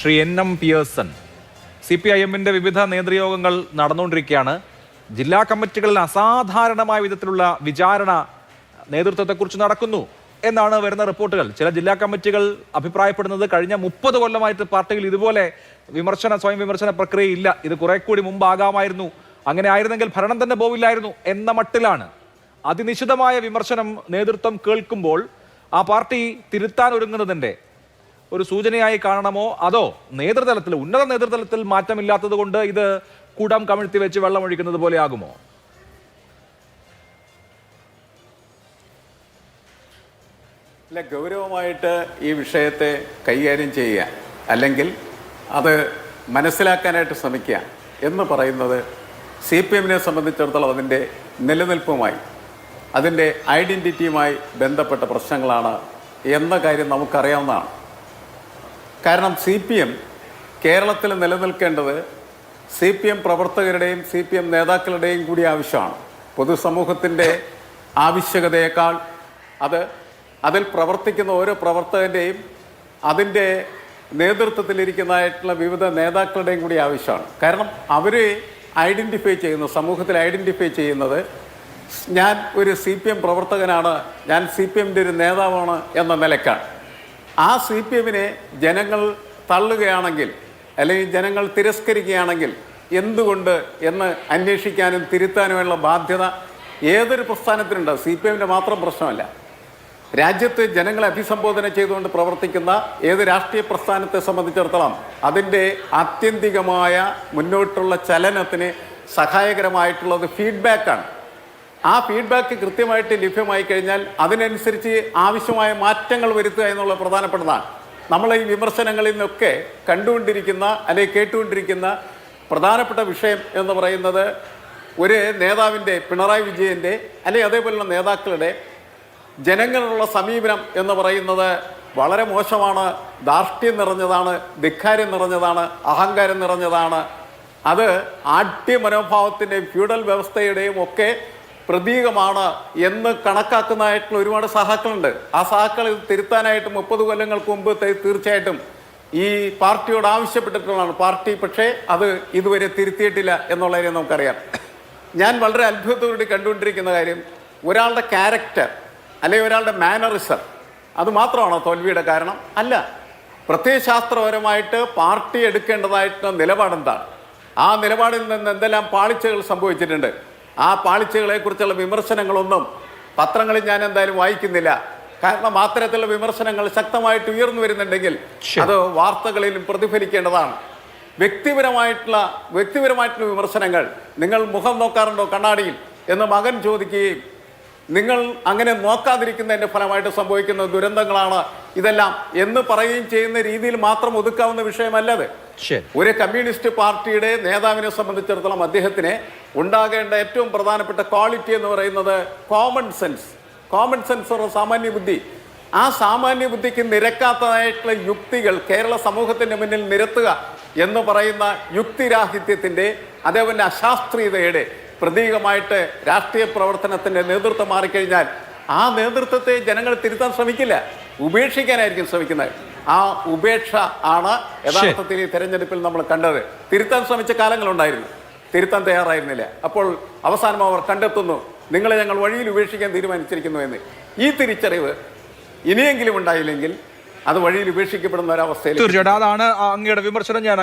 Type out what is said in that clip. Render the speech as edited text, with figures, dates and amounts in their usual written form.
Shri NM Pearson. CPIM-ന്റെ വിവിധ നേതൃയോഗങ്ങൾ നടന്നുകൊണ്ടിരിക്കുകയാണ്. ജില്ലാ കമ്മിറ്റികളിൽ അസാധാരണമായ വിധത്തിലുള്ള വിചാരണ നേതൃത്വത്തെക്കുറിച്ച് നടക്കുന്നു എന്നാണ് വരുന്ന റിപ്പോർട്ടുകൾ. ചില ജില്ലാ കമ്മിറ്റികൾ അഭിപ്രായപ്പെടുന്നത് കഴിഞ്ഞ 30 കൊല്ലമായിട്ട് പാർട്ടിയിൽ ഇതുപോലെ സ്വയം വിമർശന പ്രക്രിയ ഇല്ല, ഇത് കുറെ കൂടി മുമ്പാകാമായിരുന്നു, അങ്ങനെ ആയിരുന്നെങ്കിൽ ഭരണം തന്നെ പോവില്ലായിരുന്നു എന്ന മട്ടിലാണ്. അതിനിശിതമായ വിമർശനം നേതൃത്വം കേൾക്കുമ്പോൾ ആ പാർട്ടി തിരുത്താൻ ഒരുങ്ങുന്നതിൻ്റെ ഒരു സൂചനയായി കാണണമോ, അതോ നേതൃതലത്തിൽ, ഉന്നത നേതൃതലത്തിൽ മാറ്റമില്ലാത്തത് കൊണ്ട് ഇത് കൂടം കമിഴ്ത്തി വെച്ച് വെള്ളമൊഴിക്കുന്നത് പോലെ ആകുമോ? അല്ല, ഗൗരവമായിട്ട് ഈ വിഷയത്തെ കൈകാര്യം ചെയ്യുക, അല്ലെങ്കിൽ അത് മനസ്സിലാക്കാനായിട്ട് ശ്രമിക്കുക എന്ന് പറയുന്നത് CPM-നെ സംബന്ധിച്ചിടത്തോളം അതിൻ്റെ നിലനിൽപ്പുമായി, അതിൻ്റെ ഐഡൻറ്റിറ്റിയുമായി ബന്ധപ്പെട്ട പ്രശ്നങ്ങളാണ് എന്ന കാര്യം നമുക്കറിയാവുന്നതാണ്. കാരണം CPM കേരളത്തിൽ നിലനിൽക്കേണ്ടത് CPM പ്രവർത്തകരുടെയും CPM നേതാക്കളുടെയും കൂടി ആവശ്യമാണ്. പൊതുസമൂഹത്തിൻ്റെ ആവശ്യകതയേക്കാൾ അതിൽ പ്രവർത്തിക്കുന്ന ഓരോ പ്രവർത്തകൻ്റെയും അതിൻ്റെ നേതൃത്വത്തിലിരിക്കുന്നതായിട്ടുള്ള വിവിധ നേതാക്കളുടെയും കൂടി ആവശ്യമാണ്. കാരണം അവർ ഐഡൻറ്റിഫൈ ചെയ്യുന്നു, സമൂഹത്തിൽ ഐഡൻറ്റിഫൈ ചെയ്യുന്നത് ഞാൻ ഒരു CPM പ്രവർത്തകനാണ്, ഞാൻ CPM-ൻ്റെ ഒരു നേതാവാണ് എന്ന നിലക്കാണ്. ആ CPM-നെ ജനങ്ങൾ തള്ളുകയാണെങ്കിൽ, അല്ലെങ്കിൽ ജനങ്ങൾ തിരസ്കരിക്കുകയാണെങ്കിൽ എന്തുകൊണ്ട് എന്ന് അന്വേഷിക്കാനും തിരുത്താനുമുള്ള ബാധ്യത ഏതൊരു പ്രസ്ഥാനത്തിനുണ്ട്. CPM-ൻ്റെ മാത്രം പ്രശ്നമല്ല. രാജ്യത്ത് ജനങ്ങളെ അഭിസംബോധന ചെയ്തുകൊണ്ട് പ്രവർത്തിക്കുന്ന ഏത് രാഷ്ട്രീയ പ്രസ്ഥാനത്തെ സംബന്ധിച്ചിടത്തോളം അതിൻ്റെ ആത്യന്തികമായ മുന്നോട്ടുള്ള ചലനത്തിന് സഹായകരമായിട്ടുള്ളത് ഫീഡ്ബാക്കാണ്. ആ ഫീഡ്ബാക്ക് കൃത്യമായിട്ട് ലഭ്യമായി കഴിഞ്ഞാൽ അതിനനുസരിച്ച് ആവശ്യമായ മാറ്റങ്ങൾ വരുത്തുക എന്നുള്ളത് പ്രധാനപ്പെട്ടതാണ്. നമ്മൾ ഈ വിമർശനങ്ങളിൽ നിന്നൊക്കെ കണ്ടുകൊണ്ടിരിക്കുന്ന അല്ലെങ്കിൽ കേട്ടുകൊണ്ടിരിക്കുന്ന പ്രധാനപ്പെട്ട വിഷയം എന്ന് പറയുന്നത് ഒരു നേതാവിൻ്റെ, പിണറായി വിജയൻ്റെ അല്ലെങ്കിൽ അതേപോലുള്ള നേതാക്കളുടെ ജനങ്ങളുള്ള സമീപനം എന്ന് പറയുന്നത് വളരെ മോശമാണ്, ധാർഷ്ട്യം നിറഞ്ഞതാണ്, ധിക്കാരം നിറഞ്ഞതാണ്, അഹങ്കാരം നിറഞ്ഞതാണ്. അത് ആഢ്യ മനോഭാവത്തിൻ്റെയും ഫ്യൂഡൽ വ്യവസ്ഥയുടെയും ഒക്കെ പ്രതീകമാണ് എന്ന് കണക്കാക്കുന്നതായിട്ടുള്ള ഒരുപാട് സഹാക്കളുണ്ട്. ആ സഹാക്കൾ ഇത് തിരുത്താനായിട്ട് 30 കൊല്ലങ്ങൾക്ക് മുമ്പ് തീർച്ചയായിട്ടും ഈ പാർട്ടിയോട് ആവശ്യപ്പെട്ടിട്ടുള്ളതാണ്. പാർട്ടി പക്ഷേ അത് ഇതുവരെ തിരുത്തിയിട്ടില്ല എന്നുള്ളതിനെ നമുക്കറിയാം. ഞാൻ വളരെ അത്ഭുതത്തോടുകൂടി കണ്ടുകൊണ്ടിരിക്കുന്ന കാര്യം, ഒരാളുടെ ക്യാരക്ടർ അല്ലെങ്കിൽ ഒരാളുടെ മാനറിസം അത് മാത്രമാണോ തോൽവിയുടെ കാരണം? അല്ല. പ്രത്യയശാസ്ത്രപരമായിട്ട് പാർട്ടി എടുക്കേണ്ടതായിട്ടുള്ള നിലപാടെന്താണ്? ആ നിലപാടിൽ നിന്ന് എന്തെല്ലാം പാളിച്ചകൾ സംഭവിച്ചിട്ടുണ്ട്? ആ പാളിച്ചകളെക്കുറിച്ചുള്ള വിമർശനങ്ങളൊന്നും പത്രങ്ങളിൽ ഞാൻ എന്തായാലും വായിക്കുന്നില്ല. കാരണം അത്തരത്തിലുള്ള വിമർശനങ്ങൾ ശക്തമായിട്ട് ഉയർന്നു വരുന്നുണ്ടെങ്കിൽ അത് വാർത്തകളിലും പ്രതിഫലിക്കേണ്ടതാണ്. വ്യക്തിപരമായിട്ടുള്ള വിമർശനങ്ങൾ, നിങ്ങൾ മുഖം നോക്കാറുണ്ടോ കണ്ണാടിയിൽ എന്ന് മകൻ ചോദിക്കുകയും നിങ്ങൾ അങ്ങനെ നോക്കാതിരിക്കുന്നതിൻ്റെ ഫലമായിട്ട് സംഭവിക്കുന്ന ദുരന്തങ്ങളാണ് ഇതെല്ലാം എന്ന് പറയുകയും ചെയ്യുന്ന രീതിയിൽ മാത്രം ഒതുക്കാവുന്ന വിഷയമല്ലത്. ഒരു കമ്മ്യൂണിസ്റ്റ് പാർട്ടിയുടെ നേതാവിനെ സംബന്ധിച്ചിടത്തോളം അദ്ദേഹത്തിന് ഉണ്ടാകേണ്ട ഏറ്റവും പ്രധാനപ്പെട്ട ക്വാളിറ്റി എന്ന് പറയുന്നത് കോമൺ സെൻസ് ഓർ സാമാന്യ ബുദ്ധി. ആ സാമാന്യ ബുദ്ധിക്ക് നിരക്കാത്തതായിട്ടുള്ള യുക്തികൾ കേരള സമൂഹത്തിൻ്റെ മുന്നിൽ നിരത്തുക എന്ന് പറയുന്ന യുക്തിരാഹിത്യത്തിൻ്റെ, അതേപോലെ അശാസ്ത്രീയതയുടെ പ്രതീകമായിട്ട് രാഷ്ട്രീയ പ്രവർത്തനത്തിൻ്റെ നേതൃത്വം മാറിക്കഴിഞ്ഞാൽ ആ നേതൃത്വത്തെ ജനങ്ങൾ തിരുത്താൻ ശ്രമിക്കില്ല, ഉപേക്ഷിക്കാനായിരിക്കും ശ്രമിക്കുന്നത്. ആ ഉപേക്ഷ ആണ് യഥാർത്ഥത്തിൽ ഈ തെരഞ്ഞെടുപ്പിൽ നമ്മൾ കണ്ടത്. തിരുത്താൻ ശ്രമിച്ച കാലങ്ങളുണ്ടായിരുന്നു, തിരുത്താൻ തയ്യാറായിരുന്നില്ല. അപ്പോൾ അവസാനം അവർ കണ്ടെത്തുന്നു, നിങ്ങളെ ഞങ്ങൾ വഴിയിൽ ഉപേക്ഷിക്കാൻ തീരുമാനിച്ചിരിക്കുന്നു എന്ന്. ഈ തിരിച്ചറിവ് ഇനിയെങ്കിലും ഉണ്ടായില്ലെങ്കിൽ അത് വഴിയിൽ ഉപേക്ഷിക്കപ്പെടുന്ന ഒരവസ്ഥയിൽ. തീർച്ചയായിട്ടും അതാണ് അങ്ങയുടെ വിമർശനം. ഞാൻ